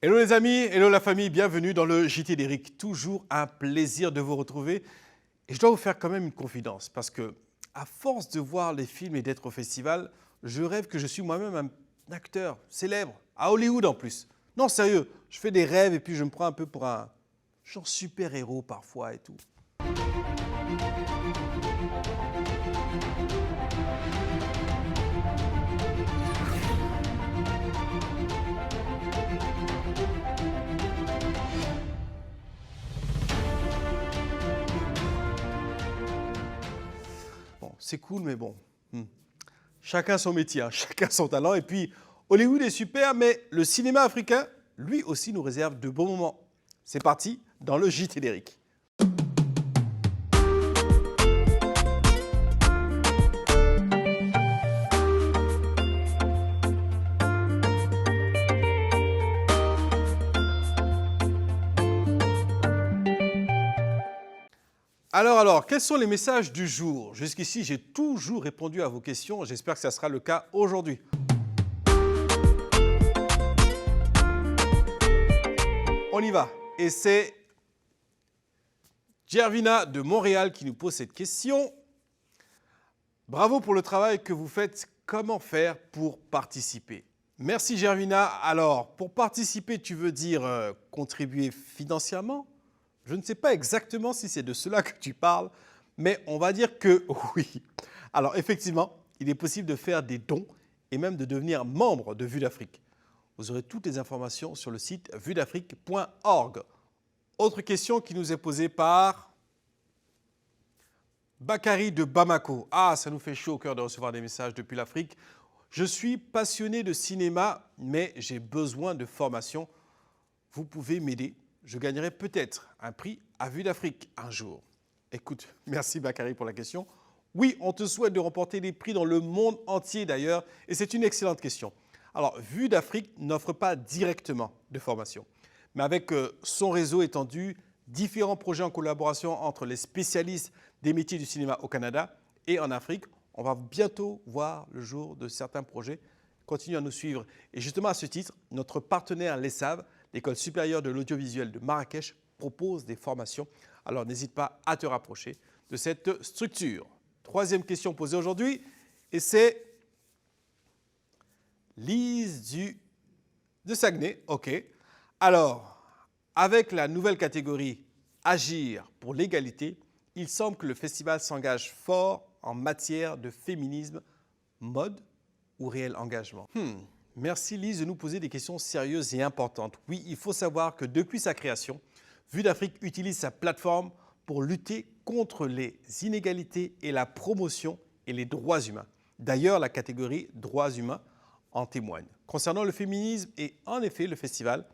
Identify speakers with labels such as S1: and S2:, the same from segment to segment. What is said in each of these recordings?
S1: Hello les amis, hello la famille, bienvenue dans le JT d'Eric. Toujours un plaisir de vous retrouver. Et je dois vous faire quand même une confidence parce que, à force de voir les films et d'être au festival, je rêve que je suis moi-même un acteur célèbre, à Hollywood en plus. Non, sérieux, je fais des rêves et puis je me prends un peu pour un genre super-héros parfois et tout. Bon, c'est cool, mais bon. Chacun son métier, hein, chacun son talent. Et puis, Hollywood est super, mais le cinéma africain, lui aussi, nous réserve de bons moments. C'est parti dans le JT d'Eric. Alors, quels sont les messages du jour? Jusqu'ici, j'ai toujours répondu à vos questions. J'espère que ça sera le cas aujourd'hui. On y va. Et c'est Gervina de Montréal qui nous pose cette question. Bravo pour le travail que vous faites. Comment faire pour participer? Merci Gervina. Alors, pour participer, tu veux dire contribuer financièrement? Je ne sais pas exactement si c'est de cela que tu parles, mais on va dire que oui. Alors effectivement, il est possible de faire des dons et même de devenir membre de Vue d'Afrique. Vous aurez toutes les informations sur le site vuedafrique.org. Autre question qui nous est posée par Bakary de Bamako. Ah, ça nous fait chaud au cœur de recevoir des messages depuis l'Afrique. Je suis passionné de cinéma, mais j'ai besoin de formation. Vous pouvez m'aider? Je gagnerai peut-être un prix à Vue d'Afrique un jour. Écoute, merci Bakary pour la question. Oui, on te souhaite de remporter des prix dans le monde entier d'ailleurs, et c'est une excellente question. Alors, Vue d'Afrique n'offre pas directement de formation, mais avec son réseau étendu, différents projets en collaboration entre les spécialistes des métiers du cinéma au Canada et en Afrique, on va bientôt voir le jour de certains projets. Continuez à nous suivre. Et justement à ce titre, notre partenaire l'ESSAV, l'École supérieure de l'audiovisuel de Marrakech, propose des formations. Alors n'hésite pas à te rapprocher de cette structure. Troisième question posée aujourd'hui, et c'est Lise de Saguenay. OK. Alors, avec la nouvelle catégorie Agir pour l'égalité, il semble que le festival s'engage fort en matière de féminisme, mode ou réel engagement. Merci Lise de nous poser des questions sérieuses et importantes. Oui, il faut savoir que depuis sa création, Vue d'Afrique utilise sa plateforme pour lutter contre les inégalités et la promotion et les droits humains. D'ailleurs, la catégorie droits humains en témoigne. Concernant le féminisme, et en effet, le festival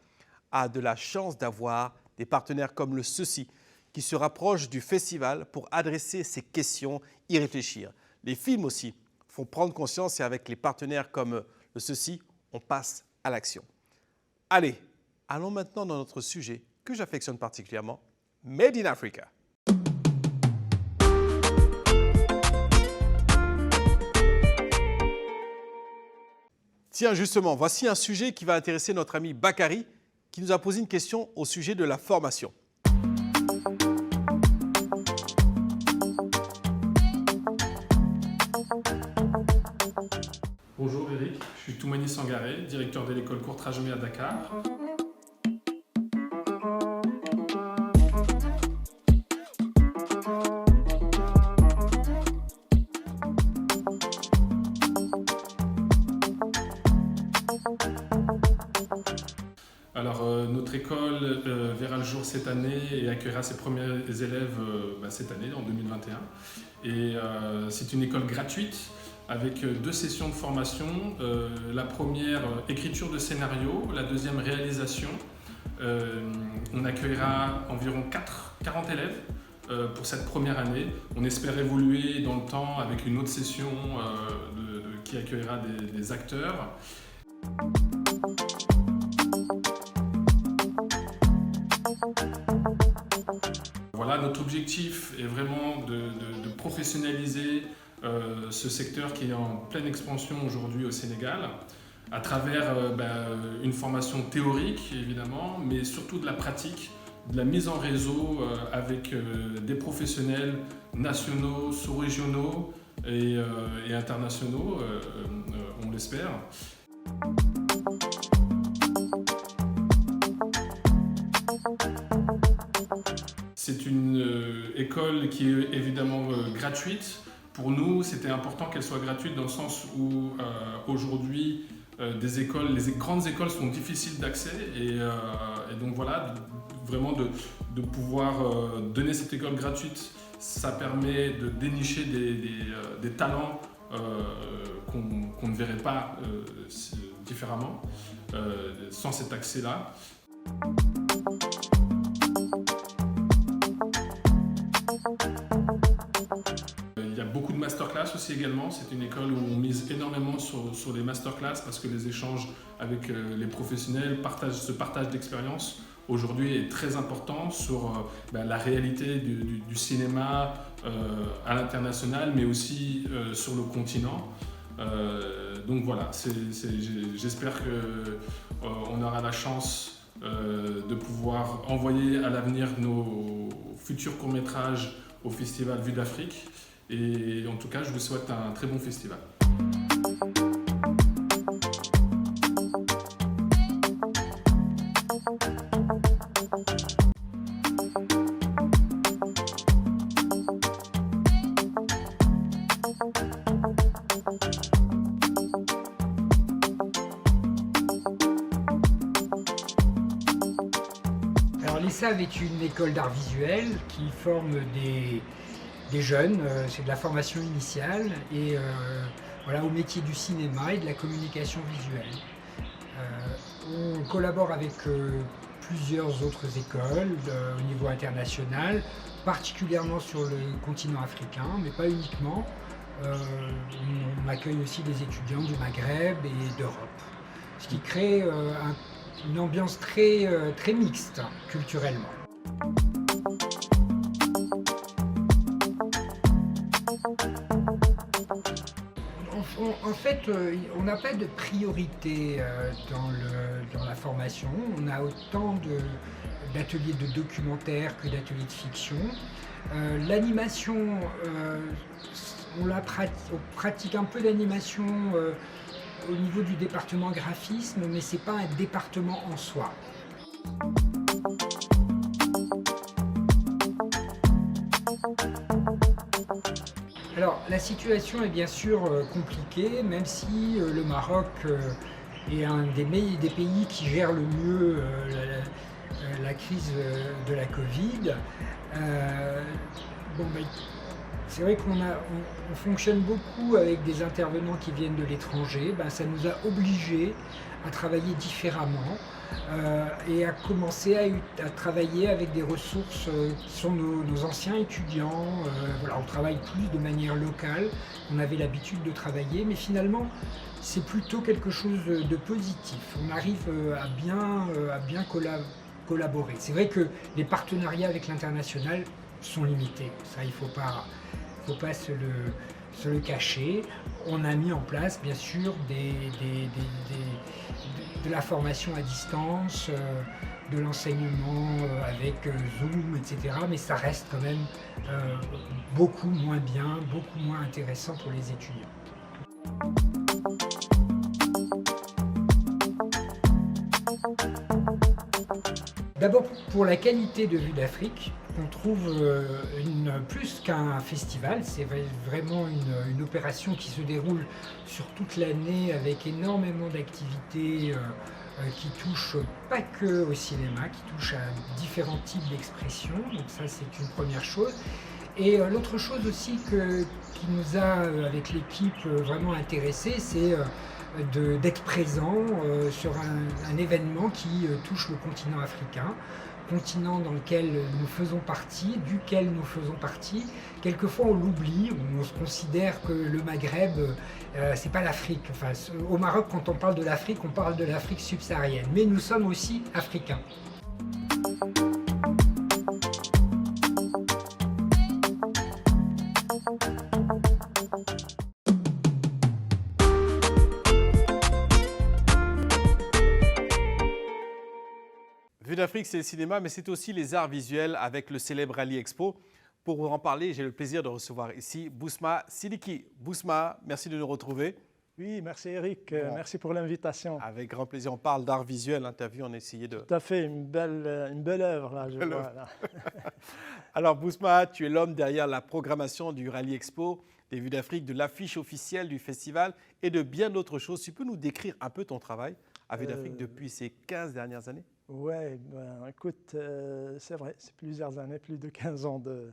S1: a de la chance d'avoir des partenaires comme le Ceci, qui se rapprochent du festival pour adresser ces questions, y réfléchir. Les films aussi font prendre conscience et avec les partenaires comme le Ceci, on passe à l'action. Allez, allons maintenant dans notre sujet que j'affectionne particulièrement, Made in Africa. Tiens, justement, voici un sujet qui va intéresser notre ami Bakary, qui nous a posé une question au sujet de la formation.
S2: Bonjour Eric, je suis Toumani Sangaré, directeur de l'école Courtrajmé à Dakar. Alors, notre école verra le jour cette année et accueillera ses premiers élèves cette année, en 2021. Et c'est une école gratuite avec 2 sessions de formation. La première, écriture de scénario, la deuxième, réalisation. On accueillera environ 40 élèves pour cette première année. On espère évoluer dans le temps avec une autre session qui accueillera des acteurs. Voilà, notre objectif est vraiment de professionnaliser ce secteur qui est en pleine expansion aujourd'hui au Sénégal. à travers une formation théorique évidemment, mais surtout de la pratique, de la mise en réseau avec des professionnels nationaux, sous-régionaux et internationaux, on l'espère. C'est une école qui est évidemment gratuite. Pour nous, c'était important qu'elle soit gratuite dans le sens où aujourd'hui, les grandes écoles sont difficiles d'accès et donc voilà, vraiment de pouvoir donner cette école gratuite, ça permet de dénicher des talents qu'on ne verrait pas différemment sans cet accès-là. Il y a beaucoup de masterclass aussi également. C'est une école où on mise énormément sur les masterclass parce que les échanges avec les professionnels, ce partage d'expérience aujourd'hui est très important sur la réalité du cinéma à l'international, mais aussi sur le continent. Donc voilà, j'espère qu'on aura la chance de pouvoir envoyer à l'avenir nos futurs courts-métrages au festival Vue d'Afrique. Et en tout cas, je vous souhaite un très bon festival.
S3: Alors l'ESSAV est une école d'art visuel qui forme des jeunes, c'est de la formation initiale et voilà, au métier du cinéma et de la communication visuelle. On collabore avec plusieurs autres écoles au niveau international, particulièrement sur le continent africain, mais pas uniquement. On accueille aussi des étudiants du Maghreb et d'Europe, ce qui crée une ambiance très mixte culturellement. En fait, on n'a pas de priorité dans la formation. On a autant d'ateliers de documentaire que d'ateliers de fiction. L'animation, on pratique un peu d'animation au niveau du département graphisme, mais ce n'est pas un département en soi. Alors, la situation est bien sûr compliquée, même si le Maroc est un des pays qui gère le mieux la crise de la Covid. C'est vrai qu'on fonctionne beaucoup avec des intervenants qui viennent de l'étranger. Ça nous a obligés à travailler différemment et à commencer à travailler avec des ressources qui sont nos anciens étudiants. Voilà, on travaille plus de manière locale, on avait l'habitude de travailler, mais finalement c'est plutôt quelque chose de positif. On arrive à bien collaborer. C'est vrai que les partenariats avec l'international sont limités, ça il ne faut pas se le cacher. On a mis en place bien sûr de la formation à distance, de l'enseignement avec Zoom, etc. Mais ça reste quand même beaucoup moins bien, beaucoup moins intéressant pour les étudiants. D'abord pour la qualité de Vue d'Afrique, on trouve plus qu'un festival, c'est vraiment une opération qui se déroule sur toute l'année avec énormément d'activités qui touchent pas que au cinéma, qui touchent à différents types d'expression, donc ça c'est une première chose. Et l'autre chose aussi qui nous a, avec l'équipe, vraiment intéressés, c'est d'être présent sur un événement qui touche le continent africain, continent dans lequel nous faisons partie, duquel nous faisons partie. Quelquefois on l'oublie, on se considère que le Maghreb, c'est pas l'Afrique. Enfin, au Maroc, quand on parle de l'Afrique, on parle de l'Afrique subsaharienne. Mais nous sommes aussi africains.
S1: Vue d'Afrique, c'est le cinéma, mais c'est aussi les arts visuels avec le célèbre Rally Expo. Pour vous en parler, j'ai le plaisir de recevoir ici Bousma Sidiki. Bousma, merci de nous retrouver.
S4: Oui, merci Eric,
S1: Bon.
S4: merci pour l'invitation.
S1: Avec grand plaisir, on parle d'art visuel, l'interview, on a essayé de...
S4: Tout à fait, une belle œuvre là, je
S1: Belle
S4: vois.
S1: œuvre.
S4: Là.
S1: Alors Bousma, tu es l'homme derrière la programmation du Rally Expo, des Vues d'Afrique, de l'affiche officielle du festival et de bien d'autres choses. Tu peux nous décrire un peu ton travail à Vues d'Afrique depuis ces 15 dernières années?
S4: Oui, écoute, c'est vrai, c'est plusieurs années, plus de 15 ans de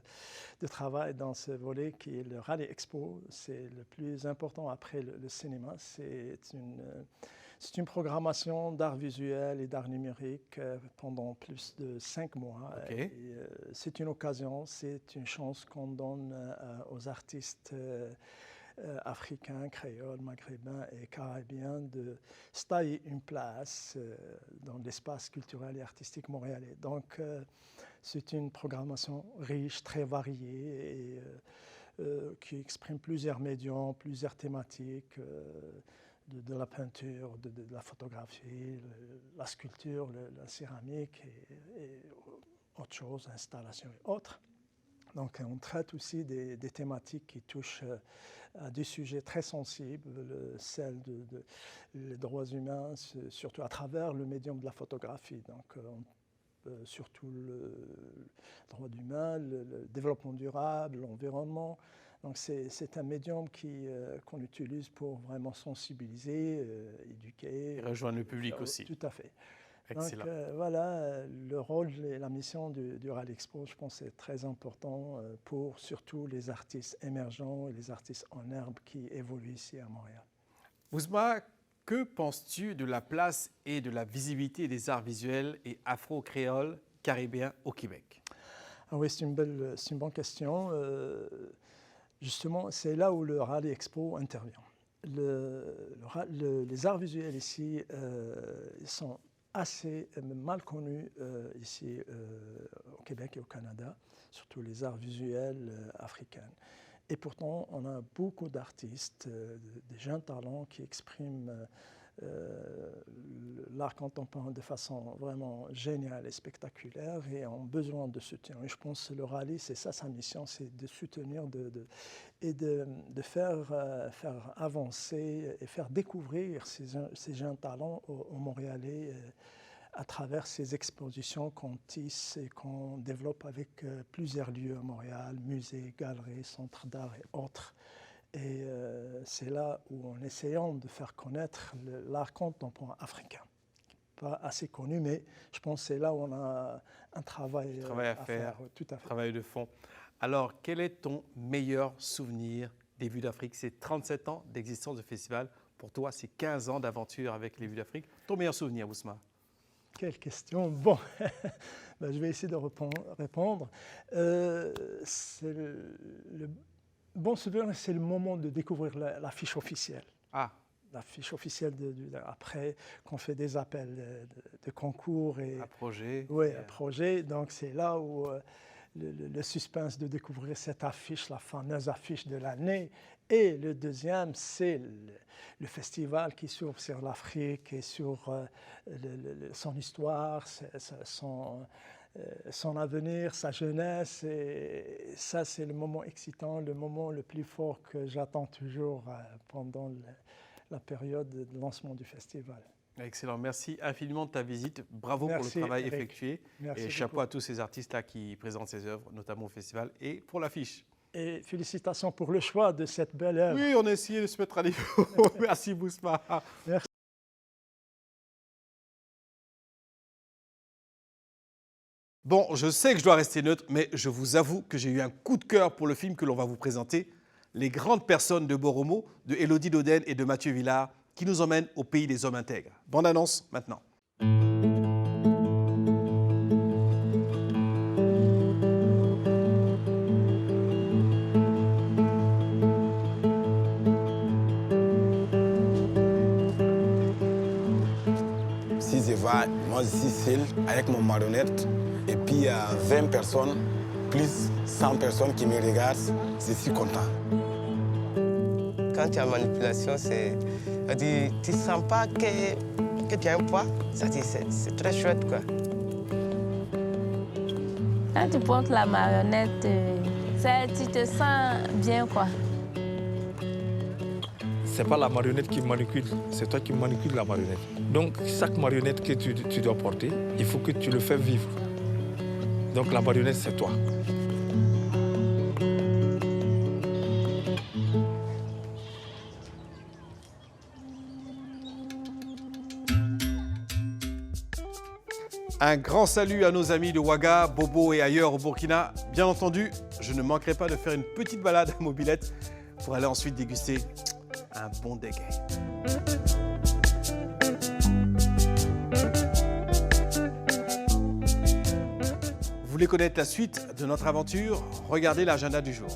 S4: travail dans ce volet qui est le Rally Expo. C'est le plus important après le cinéma. C'est une programmation d'art visuel et d'art numérique pendant plus de 5 mois.
S1: Okay.
S4: C'est une occasion, c'est une chance qu'on donne aux artistes africains, créoles, maghrébins et caribéens de se tailler une place dans l'espace culturel et artistique montréalais. Donc, c'est une programmation riche, très variée et qui exprime plusieurs médiums, plusieurs thématiques, de la peinture, de la photographie, la sculpture, la céramique et autre chose, installation et autres. Donc, on traite aussi des thématiques qui touchent à des sujets très sensibles, celles des droits humains, surtout à travers le médium de la photographie. Donc, surtout le droit humain, le développement durable, l'environnement. Donc, c'est un médium qu'on utilise pour vraiment sensibiliser, éduquer.
S1: Et rejoindre le public aussi.
S4: Tout à fait.
S1: Excellent.
S4: Donc voilà, le rôle et la mission du Rally Expo, je pense, est très important pour surtout les artistes émergents et les artistes en herbe qui évoluent ici à Montréal.
S1: Bousma, que penses-tu de la place et de la visibilité des arts visuels et afro-créoles caribéens au Québec?
S4: Ah oui, c'est une bonne question. Justement, c'est là où le Rally Expo intervient. Les arts visuels ici sont assez mal connus ici au Québec et au Canada, surtout les arts visuels africains. Et pourtant, on a beaucoup d'artistes, des jeunes talents qui expriment l'art contemporain de façon vraiment géniale et spectaculaire et ont besoin de soutien. Et je pense que le rallye, c'est ça sa mission, c'est de soutenir et de faire avancer et faire découvrir ces jeunes talents aux Montréalais à travers ces expositions qu'on tisse et qu'on développe avec plusieurs lieux à Montréal, musées, galeries, centres d'art et autres. Et c'est là où, en essayant de faire connaître l'art contemporain africain, pas assez connu, mais je pense que c'est là où on a un travail
S1: à faire.
S4: Tout à fait.
S1: Travail de fond. Alors, quel est ton meilleur souvenir des Vues d'Afrique? C'est 37 ans d'existence de festival. Pour toi, c'est 15 ans d'aventure avec les Vues d'Afrique. Ton meilleur souvenir, Bousma?
S4: Quelle question. Bon, ben, je vais essayer de répondre. C'est le bon souvenir, c'est le moment de découvrir l'affiche officielle.
S1: Ah.
S4: L'affiche officielle après qu'on fait des appels de concours et
S1: à projet.
S4: Oui, à projet. Donc c'est là où le suspense de découvrir cette affiche, la fameuse affiche de l'année. Et le deuxième, c'est le festival qui s'ouvre sur l'Afrique et sur son histoire, son avenir, sa jeunesse. Et ça, c'est le moment excitant, le moment le plus fort que j'attends toujours pendant la période de lancement du festival.
S1: Excellent. Merci infiniment de ta visite. Bravo
S4: Merci,
S1: pour le travail
S4: Eric.
S1: effectué.
S4: Merci
S1: et chapeau
S4: beaucoup.
S1: à tous ces artistes-là qui présentent ces œuvres, notamment au festival, et pour l'affiche.
S4: Et félicitations pour le choix de cette belle œuvre.
S1: Oui, on a essayé de se mettre à niveau. Merci, Bousma.
S4: Merci.
S1: Bon, je sais que je dois rester neutre, mais je vous avoue que j'ai eu un coup de cœur pour le film que l'on va vous présenter, Les grandes personnes de Boromo, de Élodie Dodène et de Mathieu Villard, qui nous emmène au pays des hommes intègres. Bande annonce maintenant.
S5: Si je vais, moi je suis seul avec mon marionnette et puis il y a 20 personnes, plus 100 personnes qui me regardent, je suis content.
S6: Quand tu as manipulation, tu ne sens pas que tu as un poids. C'est très chouette, quoi. Quand tu portes la marionnette, tu te sens bien, quoi.
S7: C'est pas la marionnette qui manipule, c'est toi qui manipules la marionnette. Donc, chaque marionnette que tu dois porter, il faut que tu le fasses vivre. Donc, la marionnette, c'est toi.
S1: Un grand salut à nos amis de Ouaga, Bobo et ailleurs au Burkina. Bien entendu, je ne manquerai pas de faire une petite balade à mobilette pour aller ensuite déguster un bon dégué. Vous voulez connaître la suite de notre aventure? Regardez l'agenda du jour.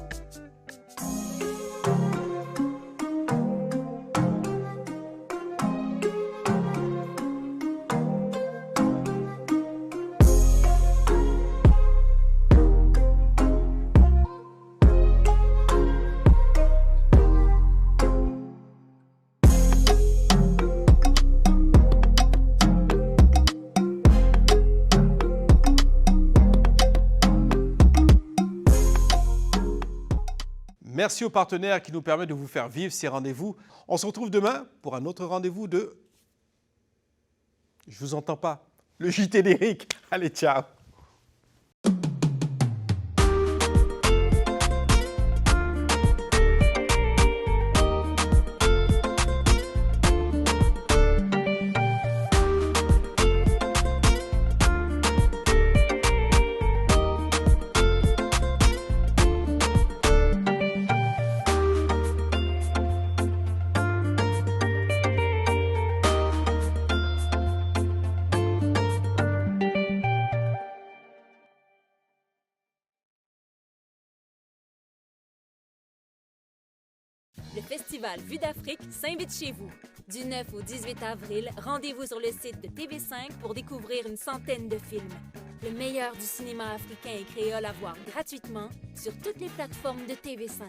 S1: Merci aux partenaires qui nous permettent de vous faire vivre ces rendez-vous. On se retrouve demain pour un autre rendez-vous de... Je vous entends pas. Le JT d'Éric. Allez, ciao.
S8: Le festival Vue d'Afrique s'invite chez vous. Du 9 au 18 avril, rendez-vous sur le site de TV5 pour découvrir une centaine de films. Le meilleur du cinéma africain et créole à voir gratuitement sur toutes les plateformes de TV5.